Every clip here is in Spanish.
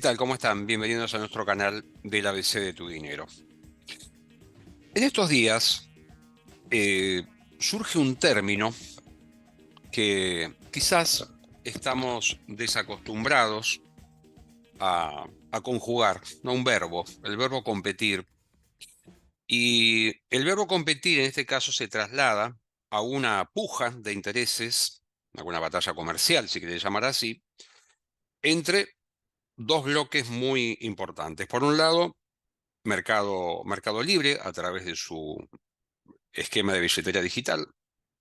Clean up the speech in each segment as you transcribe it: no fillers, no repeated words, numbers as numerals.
tal? ¿Cómo están? Bienvenidos a nuestro canal del ABC de tu dinero. En estos días surge un término que quizás estamos desacostumbrados a conjugar, ¿no? Un verbo, el verbo competir. Y el verbo competir en este caso se traslada a una puja de intereses, alguna batalla comercial, si quieres llamar así, entre dos bloques muy importantes. Por un lado, Mercado Libre, a través de su esquema de billetera digital,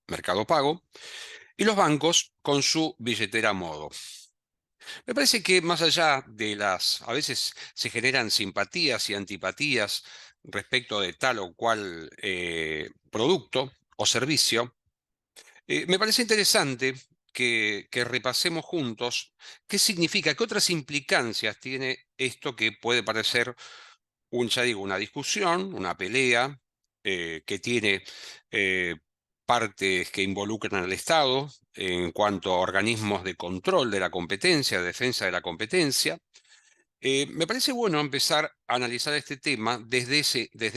Mercado Pago, y los bancos con su billetera Modo. Me parece que más allá de a veces se generan simpatías y antipatías respecto de tal o cual producto o servicio, me parece interesante que repasemos juntos qué significa, qué otras implicancias tiene esto que puede parecer ya digo, una discusión, una pelea, que tiene eh, partes que involucran al Estado en cuanto a organismos de control de la competencia, de defensa de la competencia. Me parece bueno empezar a analizar este tema desde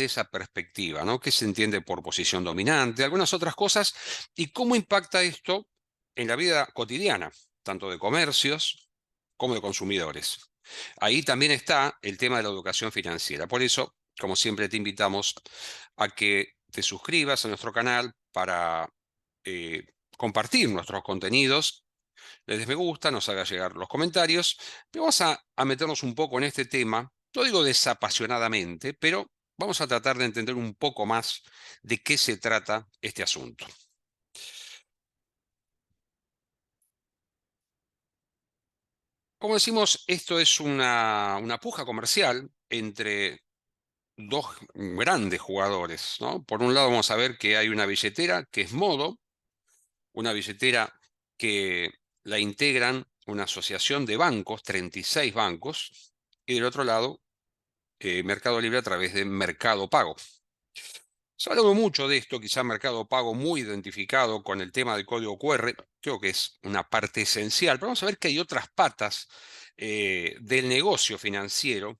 esa perspectiva, ¿no? ¿Qué se entiende por posición dominante? Algunas otras cosas y cómo impacta esto en la vida cotidiana, tanto de comercios como de consumidores. Ahí también está el tema de la educación financiera. Por eso, como siempre, te invitamos a que te suscribas a nuestro canal para eh, compartir nuestros contenidos, le des me gusta, nos haga llegar los comentarios. Pero vamos a meternos un poco en este tema, no digo desapasionadamente, pero vamos a tratar de entender un poco más de qué se trata este asunto. Como decimos, esto es una puja comercial entre dos grandes jugadores, ¿no? Por un lado vamos a ver que hay una billetera que es Modo, una billetera que la integran una asociación de bancos, 36 bancos, y del otro lado Mercado Libre a través de Mercado Pago. Se ha hablado mucho de esto, quizá Mercado Pago muy identificado con el tema del código QR, creo que es una parte esencial, pero vamos a ver que hay otras patas del negocio financiero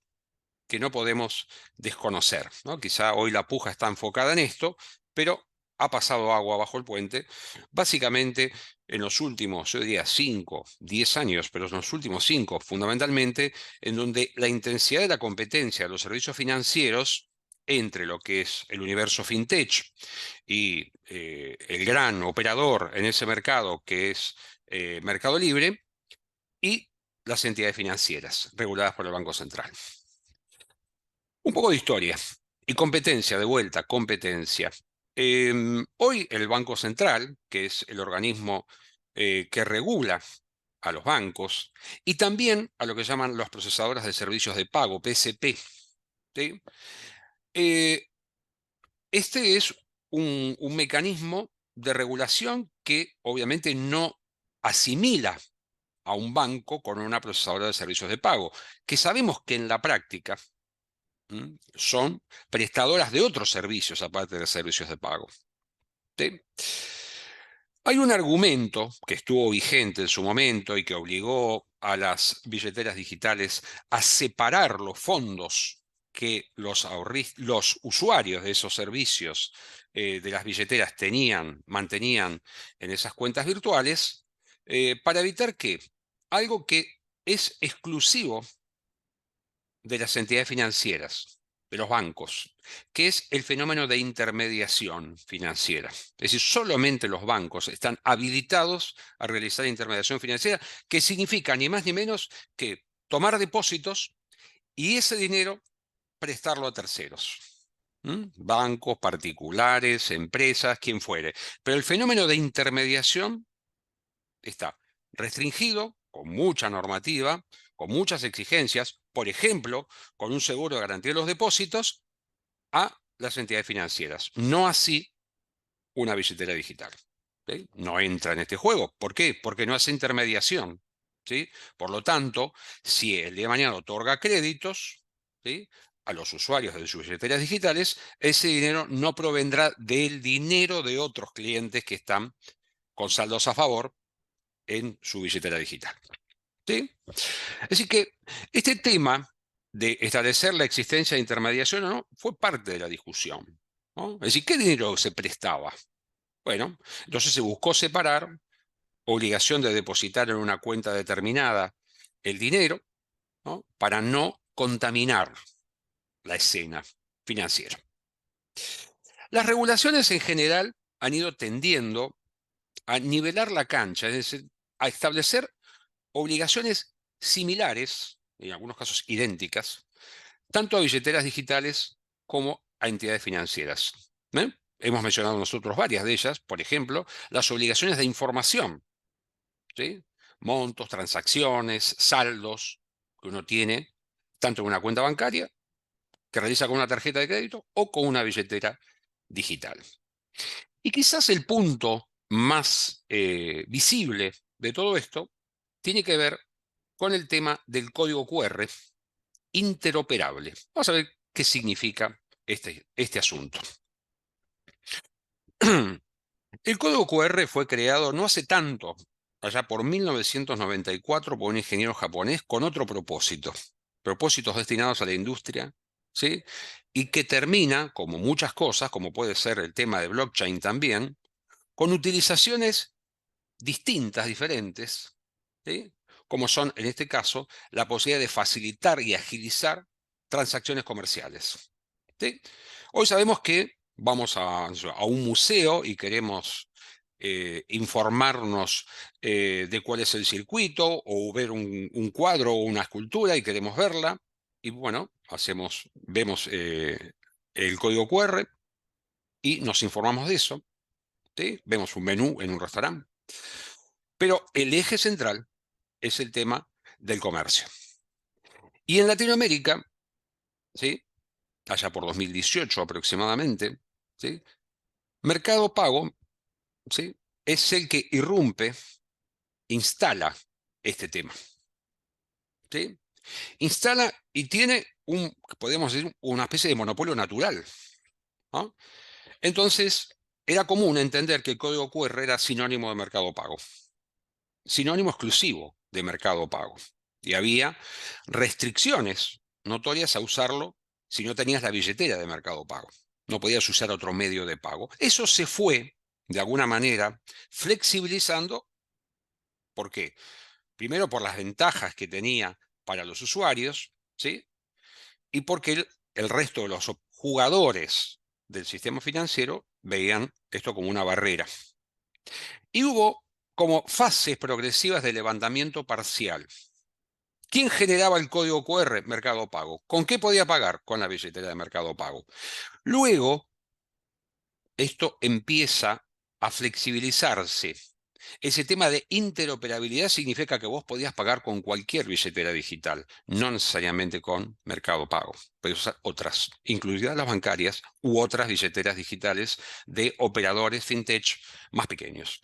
que no podemos desconocer, ¿no? Quizá hoy la puja está enfocada en esto, pero ha pasado agua bajo el puente. Básicamente, en los últimos, yo diría 5, 10 años, pero en los últimos 5, fundamentalmente, en donde la intensidad de la competencia de los servicios financieros entre lo que es el universo fintech y el gran operador en ese mercado, que es Mercado Libre, y las entidades financieras reguladas por el Banco Central. Un poco de historia y competencia, de vuelta, competencia. Hoy el Banco Central, que es el organismo que regula a los bancos y también a lo que llaman las procesadoras de servicios de pago, PSP, ¿sí? Eh, este es un mecanismo de regulación que obviamente no asimila a un banco con una procesadora de servicios de pago, que sabemos que en la práctica son prestadoras de otros servicios aparte de servicios de pago. ¿Sí? Hay un argumento que estuvo vigente en su momento y que obligó a las billeteras digitales a separar los fondos que los usuarios de esos servicios de las billeteras mantenían en esas cuentas virtuales, para evitar que algo que es exclusivo de las entidades financieras, de los bancos, que es el fenómeno de intermediación financiera. Es decir, solamente los bancos están habilitados a realizar intermediación financiera, que significa ni más ni menos que tomar depósitos y ese dinero prestarlo a terceros. Bancos, particulares, empresas, quien fuere. Pero el fenómeno de intermediación está restringido, con mucha normativa, con muchas exigencias, por ejemplo, con un seguro de garantía de los depósitos, a las entidades financieras. No así una billetera digital. ¿Sí? No entra en este juego. ¿Por qué? Porque no hace intermediación. ¿Sí? Por lo tanto, si el día de mañana otorga créditos, ¿sí?, a los usuarios de sus billeteras digitales, ese dinero no provendrá del dinero de otros clientes que están con saldos a favor en su billetera digital. ¿Sí? Así que este tema de establecer la existencia de intermediación o no fue parte de la discusión, ¿no? Es decir, ¿qué dinero se prestaba? Bueno, entonces se buscó separar obligación de depositar en una cuenta determinada el dinero, ¿no? Para no contaminar la escena financiera. Las regulaciones en general han ido tendiendo a nivelar la cancha, es decir, a establecer obligaciones similares, en algunos casos idénticas, tanto a billeteras digitales como a entidades financieras. ¿Eh? Hemos mencionado nosotros varias de ellas, por ejemplo, las obligaciones de información, ¿sí? Montos, transacciones, saldos que uno tiene, tanto en una cuenta bancaria, que realiza con una tarjeta de crédito o con una billetera digital. Y quizás el punto más visible de todo esto tiene que ver con el tema del código QR interoperable. Vamos a ver qué significa este asunto. El código QR fue creado no hace tanto, allá por 1994, por un ingeniero japonés con otro propósito, propósitos destinados a la industria, ¿sí? Y que termina, como muchas cosas, como puede ser el tema de blockchain también, con utilizaciones distintas, diferentes, ¿sí? Como son, en este caso, la posibilidad de facilitar y agilizar transacciones comerciales. ¿Sí? Hoy sabemos que vamos a un museo y queremos informarnos de cuál es el circuito o ver un cuadro o una escultura y queremos verla. Y bueno, vemos el código QR y nos informamos de eso. ¿Sí? Vemos un menú en un restaurante. Pero el eje central es el tema del comercio. Y en Latinoamérica, ¿sí? Allá por 2018 aproximadamente, ¿sí? Mercado Pago, ¿sí? Es el que irrumpe, instala este tema, ¿sí? Instala y tiene podemos decir, una especie de monopolio natural, ¿no? Entonces, era común entender que el código QR era sinónimo de Mercado Pago, sinónimo exclusivo de Mercado Pago. Y había restricciones notorias a usarlo si no tenías la billetera de Mercado Pago. No podías usar otro medio de pago. Eso se fue, de alguna manera, flexibilizando. ¿Por qué? Primero por las ventajas que tenía para los usuarios, ¿sí? Y porque el resto de los jugadores del sistema financiero veían esto como una barrera. Y hubo como fases progresivas de levantamiento parcial. ¿Quién generaba el código QR? Mercado Pago. ¿Con qué podía pagar? Con la billetera de Mercado Pago. Luego, esto empieza a flexibilizarse. Ese tema de interoperabilidad significa que vos podías pagar con cualquier billetera digital, no necesariamente con Mercado Pago, pero usar otras, incluidas las bancarias u otras billeteras digitales de operadores fintech más pequeños.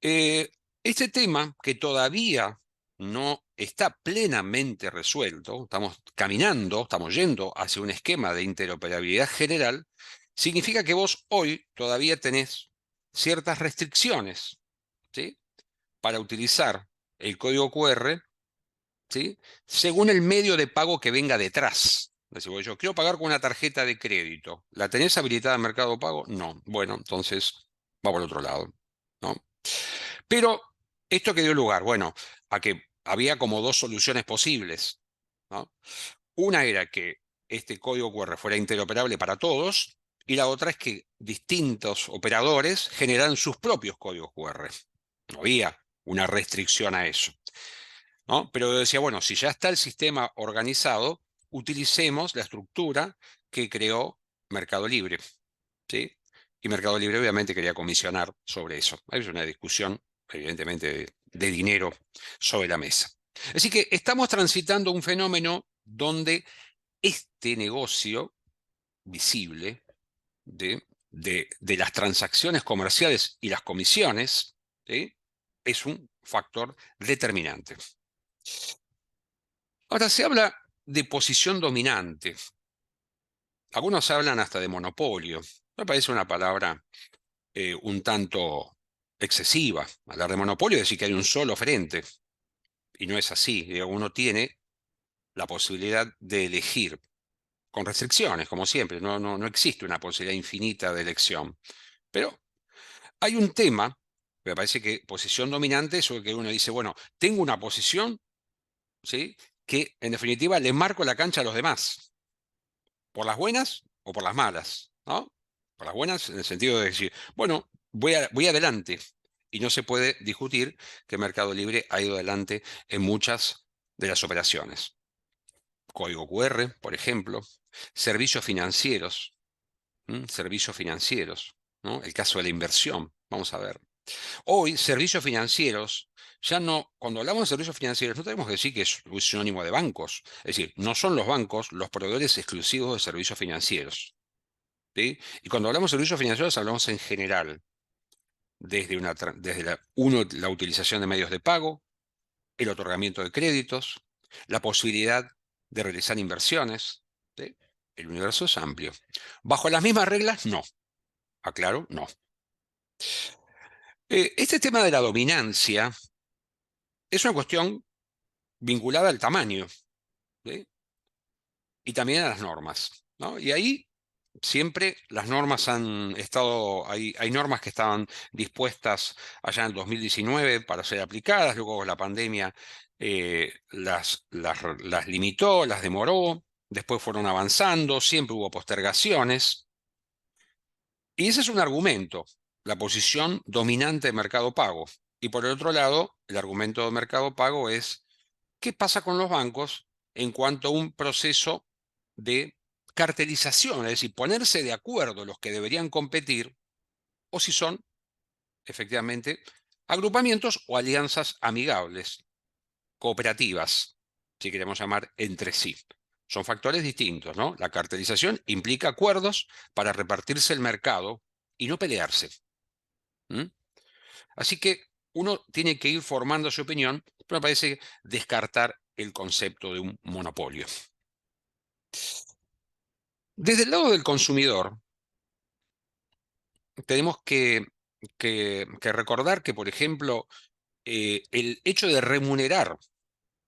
Eh, este tema, que todavía no está plenamente resuelto, estamos caminando, estamos yendo hacia un esquema de interoperabilidad general, significa que vos hoy todavía tenés ciertas restricciones, ¿sí? Para utilizar el código QR, ¿sí? Según el medio de pago que venga detrás. Es decir, yo quiero pagar con una tarjeta de crédito. ¿La tenés habilitada en Mercado Pago? No. Bueno, entonces va por otro lado, ¿no? Pero esto que dio lugar, bueno, a que había como dos soluciones posibles, ¿no? Una era que este código QR fuera interoperable para todos y la otra es que distintos operadores generaran sus propios códigos QR. No había una restricción a eso, ¿no? Pero yo decía, bueno, si ya está el sistema organizado, utilicemos la estructura que creó Mercado Libre, ¿sí? Y Mercado Libre obviamente quería comisionar sobre eso. Hay una discusión, evidentemente, de dinero sobre la mesa. Así que estamos transitando un fenómeno donde este negocio visible de las transacciones comerciales y las comisiones, ¿sí? Es un factor determinante. Ahora, se habla de posición dominante. Algunos hablan hasta de monopolio. Me parece una palabra un tanto excesiva. Hablar de monopolio es decir que hay un solo frente. y no es así. Uno tiene la posibilidad de elegir, con restricciones, como siempre. No existe una posibilidad infinita de elección. Pero hay un tema, me parece que posición dominante es que uno dice, bueno, tengo una posición, ¿sí?, que en definitiva le marco la cancha a los demás, por las buenas o por las malas, ¿no? Por las buenas en el sentido de decir, bueno, voy adelante. Y no se puede discutir que Mercado Libre ha ido adelante en muchas de las operaciones. Código QR, por ejemplo, servicios financieros, servicios financieros, ¿no? El caso de la inversión, vamos a ver. Hoy, servicios financieros, ya no, cuando hablamos de servicios financieros, no tenemos que decir que es un sinónimo de bancos. Es decir, no son los bancos los proveedores exclusivos de servicios financieros, ¿sí? Y cuando hablamos de servicios financieros, hablamos en general, desde la utilización de medios de pago, el otorgamiento de créditos, la posibilidad de realizar inversiones, ¿sí? El universo es amplio. ¿Bajo las mismas reglas? No. Aclaro, no. Este tema de la dominancia es una cuestión vinculada al tamaño, ¿sí?, y también a las normas, ¿no? Y ahí siempre las normas han estado, hay normas que estaban dispuestas allá en el 2019 para ser aplicadas, luego la pandemia las limitó, las demoró, después fueron avanzando, siempre hubo postergaciones, y ese es un argumento, la posición dominante de Mercado Pago. Y por el otro lado, el argumento de Mercado Pago es ¿qué pasa con los bancos en cuanto a un proceso de cartelización? Es decir, ponerse de acuerdo los que deberían competir o si son efectivamente agrupamientos o alianzas amigables, cooperativas, si queremos llamar entre sí. Son factores distintos, ¿no? La cartelización implica acuerdos para repartirse el mercado y no pelearse. ¿Mm? Así que uno tiene que ir formando su opinión, pero me parece descartar el concepto de un monopolio. Desde el lado del consumidor, tenemos que recordar que, por ejemplo, el hecho de remunerar,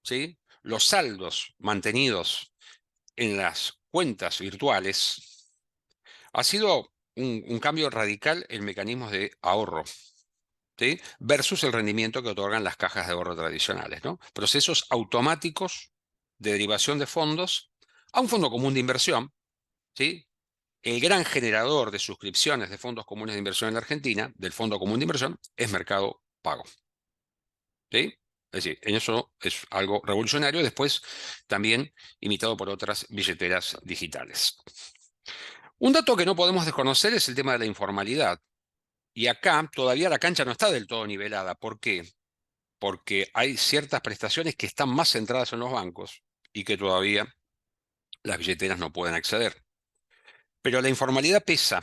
¿sí?, los saldos mantenidos en las cuentas virtuales ha sido un cambio radical en mecanismos de ahorro, ¿sí?, versus el rendimiento que otorgan las cajas de ahorro tradicionales, ¿no? Procesos automáticos de derivación de fondos a un fondo común de inversión, ¿sí? El gran generador de suscripciones de fondos comunes de inversión en la Argentina, del Fondo Común de Inversión, es Mercado Pago, ¿sí? Es decir, en eso es algo revolucionario, después también imitado por otras billeteras digitales. Un dato que no podemos desconocer es el tema de la informalidad. Y acá todavía la cancha no está del todo nivelada. ¿Por qué? Porque hay ciertas prestaciones que están más centradas en los bancos y que todavía las billeteras no pueden acceder. Pero la informalidad pesa,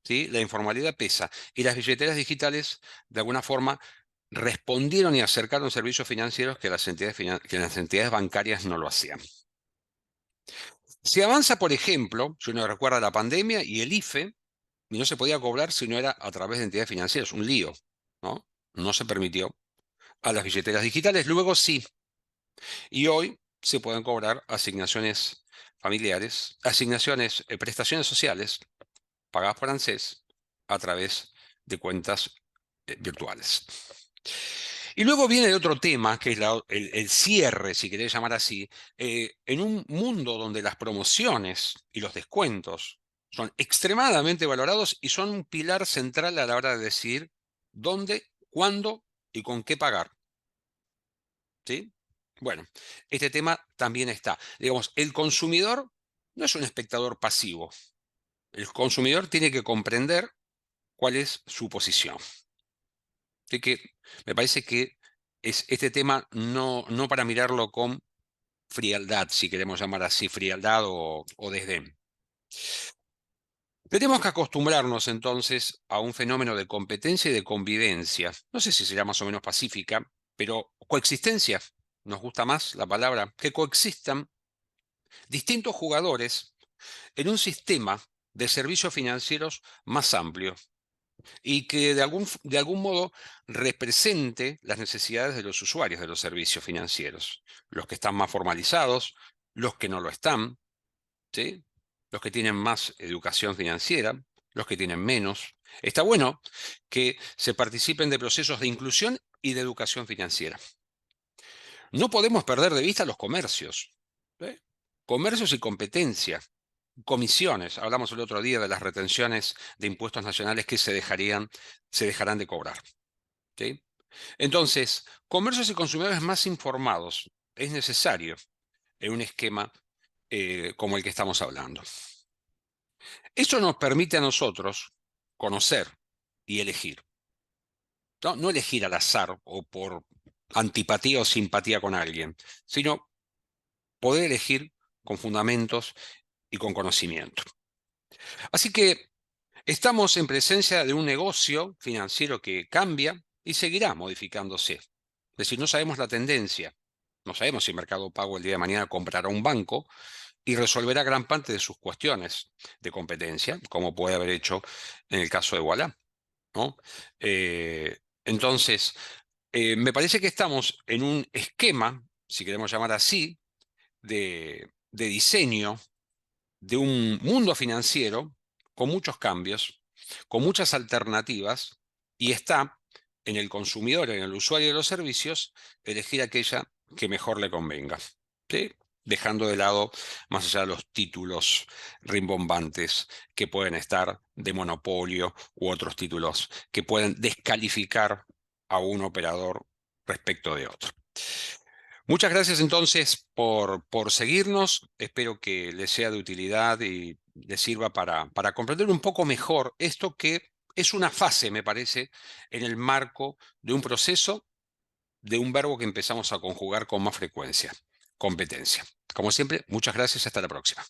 ¿sí? La informalidad pesa. Y las billeteras digitales, de alguna forma, respondieron y acercaron servicios financieros que que las entidades bancarias no lo hacían. Se avanza, por ejemplo, si uno recuerda la pandemia y el IFE, y no se podía cobrar si no era a través de entidades financieras, un lío, ¿no? No se permitió a las billeteras digitales, luego sí. Y hoy se pueden cobrar asignaciones familiares, prestaciones sociales pagadas por ANSES a través de cuentas virtuales. Y luego viene el otro tema, que es el cierre, si querés llamar así, en un mundo donde las promociones y los descuentos son extremadamente valorados y son un pilar central a la hora de decidir dónde, cuándo y con qué pagar, ¿sí? Bueno, este tema también está. Digamos, el consumidor no es un espectador pasivo. El consumidor tiene que comprender cuál es su posición. Así que me parece que es este tema no para mirarlo con frialdad, si queremos llamar así, frialdad o desdén. Tenemos que acostumbrarnos entonces a un fenómeno de competencia y de convivencia. No sé si será más o menos pacífica, pero coexistencia, nos gusta más la palabra, que coexistan distintos jugadores en un sistema de servicios financieros más amplio. y que de algún modo represente las necesidades de los usuarios de los servicios financieros, los que están más formalizados, los que no lo están, ¿sí? Los que tienen más educación financiera, los que tienen menos. Está bueno que se participen de procesos de inclusión y de educación financiera. No podemos perder de vista los comercios, ¿sí? Comercios y competencia, comisiones. Hablamos el otro día de las retenciones de impuestos nacionales que se dejarán de cobrar, ¿sí? Entonces, comercios y consumidores más informados es necesario en un esquema como el que estamos hablando. Eso nos permite a nosotros conocer y elegir. No, no elegir al azar o por antipatía o simpatía con alguien, sino poder elegir con fundamentos y con conocimiento. Así que estamos en presencia de un negocio financiero que cambia y seguirá modificándose. Es decir, no sabemos la tendencia. No sabemos si Mercado Pago el día de mañana comprará un banco y resolverá gran parte de sus cuestiones de competencia, como puede haber hecho en el caso de Ualá, ¿no? Entonces, me parece que estamos en un esquema, si queremos llamar así, de diseño de un mundo financiero con muchos cambios, con muchas alternativas, y está en el consumidor, en el usuario de los servicios, elegir aquella que mejor le convenga, ¿sí? Dejando de lado, más allá de los títulos rimbombantes que pueden estar de monopolio u otros títulos que pueden descalificar a un operador respecto de otro. Muchas gracias entonces por seguirnos. Espero que les sea de utilidad y les sirva para comprender un poco mejor esto que es una fase, me parece, en el marco de un proceso de un verbo que empezamos a conjugar con más frecuencia, competencia. Como siempre, muchas gracias. Hasta la próxima.